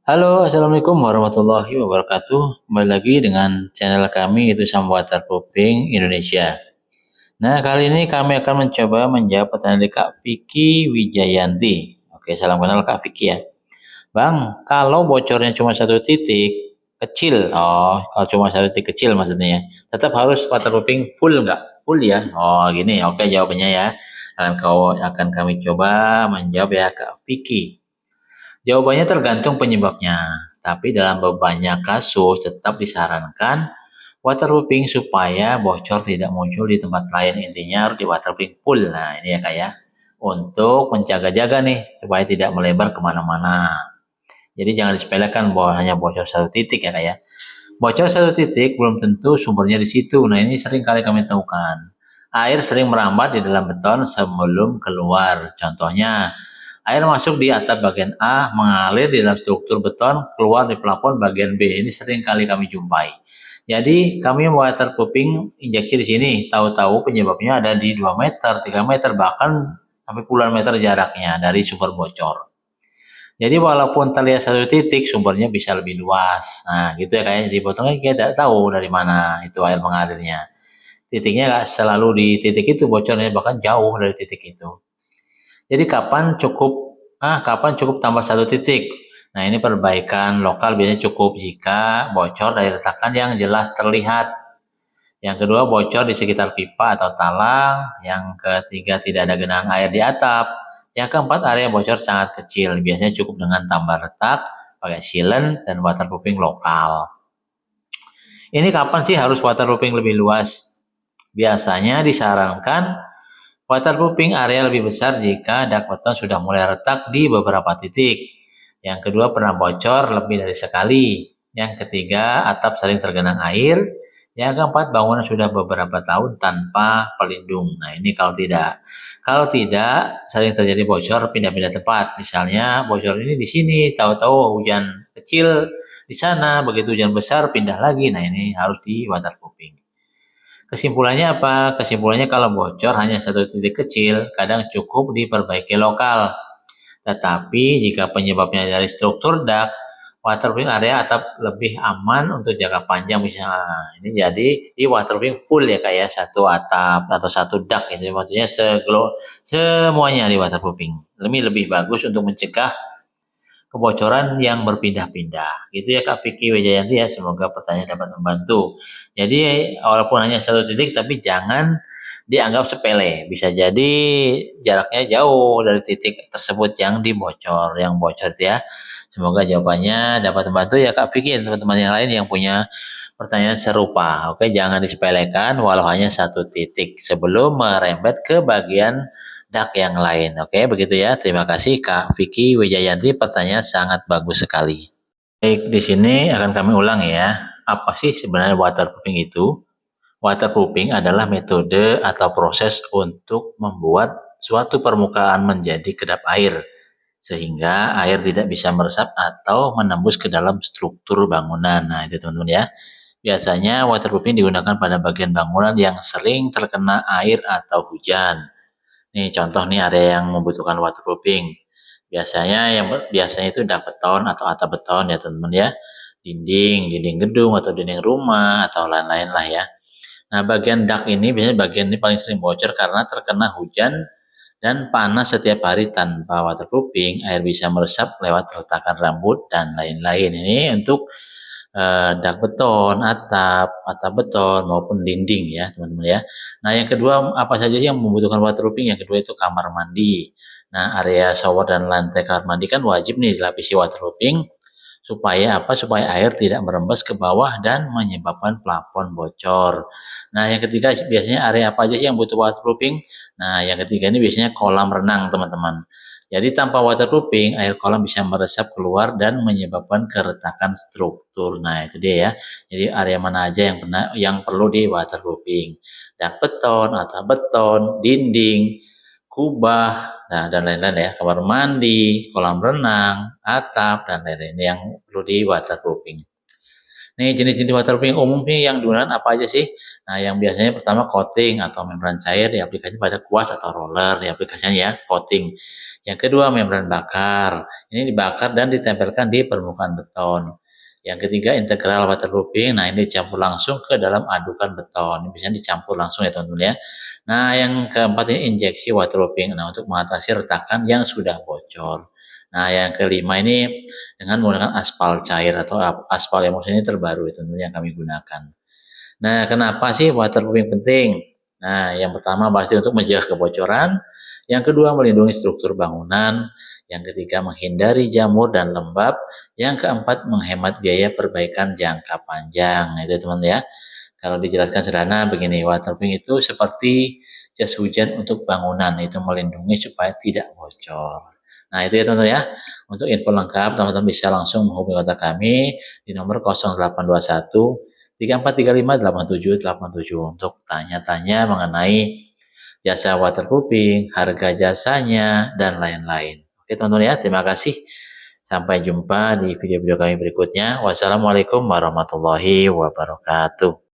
Halo, Assalamualaikum warahmatullahi wabarakatuh. Kembali lagi dengan channel kami itu Sam Waterproofing Indonesia. Nah, kali ini kami akan mencoba menjawab pertanyaan dari Kak Vicky Wijayanti. Oke, salam kenal Kak Vicky ya. Bang, kalau bocornya cuma satu titik kecil, kalau cuma satu titik kecil maksudnya, ya, tetap harus waterproofing full nggak? Full ya? Oh, gini. Oke, jawabannya ya. Akan kami coba menjawab ya Kak Vicky. Jawabannya tergantung penyebabnya, tapi dalam banyak kasus tetap disarankan waterproofing supaya bocor tidak muncul di tempat lain. Intinya harus di waterproofing full. Nah, ini ya Kak ya. Untuk menjaga-jaga nih, supaya tidak melebar kemana-mana. Jadi jangan disepelekan bahwa hanya bocor satu titik ya Kak ya. Bocor satu titik belum tentu sumbernya di situ. Nah, ini sering kali kami temukan. Air sering merambat di dalam beton sebelum keluar. Contohnya, air masuk di atap bagian A, mengalir di dalam struktur beton, keluar di plafon bagian B. Ini sering kali kami jumpai. Jadi kami waterproofing injeksi di sini, tahu-tahu penyebabnya ada di 2 meter, 3 meter, bahkan sampai puluhan meter jaraknya dari sumber bocor. Jadi walaupun terlihat satu titik, sumbernya bisa lebih luas. Nah, gitu ya kayak dipotongnya kita tidak tahu dari mana itu air mengalirnya. Titiknya nggak selalu di titik itu bocornya, bahkan jauh dari titik itu. Jadi kapan cukup tambah satu titik? Nah, ini perbaikan lokal biasanya cukup jika bocor dari retakan yang jelas terlihat. Yang kedua, bocor di sekitar pipa atau talang. Yang ketiga, tidak ada genangan air di atap. Yang keempat, area bocor sangat kecil. Biasanya cukup dengan tambah retak, pakai sealant, dan waterproofing lokal. Ini kapan sih harus waterproofing lebih luas? Biasanya disarankan waterproofing area lebih besar jika dak beton sudah mulai retak di beberapa titik. Yang kedua, pernah bocor lebih dari sekali. Yang ketiga, atap sering tergenang air. Yang keempat, bangunan sudah beberapa tahun tanpa pelindung. Nah, ini kalau tidak. Kalau tidak, sering terjadi bocor pindah-pindah tempat. Misalnya, bocor ini di sini, tahu-tahu hujan kecil di sana, begitu hujan besar pindah lagi. Nah, ini harus di waterproofing. Kesimpulannya apa? Kesimpulannya kalau bocor hanya satu titik kecil, kadang cukup diperbaiki lokal. Tetapi jika penyebabnya dari struktur dak, waterproofing area atap lebih aman untuk jangka panjang misalnya. Ini jadi di waterproofing full ya kayak satu atap atau satu dak itu maksudnya semuanya di waterproofing. Lebih bagus untuk mencegah kebocoran yang berpindah-pindah. Gitu ya Kak Vicky Wijayanti ya, semoga pertanyaan dapat membantu. Jadi walaupun hanya satu titik tapi jangan dianggap sepele. Bisa jadi jaraknya jauh dari titik tersebut yang dibocor, yang bocor ya. Semoga jawabannya dapat membantu ya Kak Vicky dan teman-teman yang lain yang punya pertanyaan serupa. Oke, jangan disepelekan walau hanya satu titik sebelum merembet ke bagian dak yang lain. Oke, begitu ya. Terima kasih Kak Vicky Wijayanti, pertanyaan sangat bagus sekali. Baik, di sini akan kami ulang ya. Apa sih sebenarnya waterproofing itu? Waterproofing adalah metode atau proses untuk membuat suatu permukaan menjadi kedap air sehingga air tidak bisa meresap atau menembus ke dalam struktur bangunan. Nah, itu teman-teman ya. Biasanya waterproofing digunakan pada bagian bangunan yang sering terkena air atau hujan. Nih contoh nih area yang membutuhkan waterproofing. Biasanya itu dak beton atau atap beton ya teman-teman ya. Dinding gedung atau dinding rumah atau lain-lain lah ya. Nah, bagian dak ini biasanya bagian ini paling sering bocor karena terkena hujan dan panas setiap hari. Tanpa waterproofing, air bisa meresap lewat retakan rambut dan lain-lain. Ini untuk dak beton, atap beton maupun dinding ya teman-teman ya. Nah yang kedua apa saja sih yang membutuhkan waterproofing? Yang kedua itu kamar mandi. Nah area shower dan lantai kamar mandi kan wajib nih dilapisi waterproofing supaya apa? Supaya air tidak merembes ke bawah dan menyebabkan plafon bocor. Nah yang ketiga biasanya area apa aja sih yang butuh waterproofing? Nah yang ketiga ini biasanya kolam renang teman-teman. Jadi tanpa waterproofing, air kolam bisa meresap keluar dan menyebabkan keretakan struktur. Nah, itu dia ya. Jadi area mana aja yang perlu di waterproofing. Dak beton, atap beton, dinding, kubah, nah dan lain-lain ya. Kamar mandi, kolam renang, atap dan lain-lain yang perlu di waterproofing. Nih jenis-jenis waterproofing umum nih yang digunakan apa aja sih? Nah, yang biasanya pertama coating atau membran cair diaplikasikan pada kuas atau roller diaplikasikan ya, coating. Yang kedua membran bakar. Ini dibakar dan ditempelkan di permukaan beton. Yang ketiga integral waterproofing. Nah, ini dicampur langsung ke dalam adukan beton. Ini biasanya dicampur langsung ya teman-teman ya. Nah, yang keempat ini injeksi waterproofing. Nah, untuk mengatasi retakan yang sudah bocor. Nah, yang kelima ini dengan menggunakan aspal cair atau aspal emulsi ini terbaru itu yang kami gunakan. Nah, kenapa sih waterproofing penting? Nah, yang pertama pasti untuk mencegah kebocoran, yang kedua melindungi struktur bangunan, yang ketiga menghindari jamur dan lembab, yang keempat menghemat biaya perbaikan jangka panjang. Itu teman ya. Kalau dijelaskan sederhana begini, waterproofing itu seperti jas hujan untuk bangunan, itu melindungi supaya tidak bocor. Nah, itu ya teman-teman ya. Untuk info lengkap, teman-teman bisa langsung menghubungi kontak kami di nomor 0821 34358787 untuk tanya-tanya mengenai jasa waterproofing, harga jasanya, dan lain-lain. Oke teman-teman ya, terima kasih. Sampai jumpa di video-video kami berikutnya. Wassalamualaikum warahmatullahi wabarakatuh.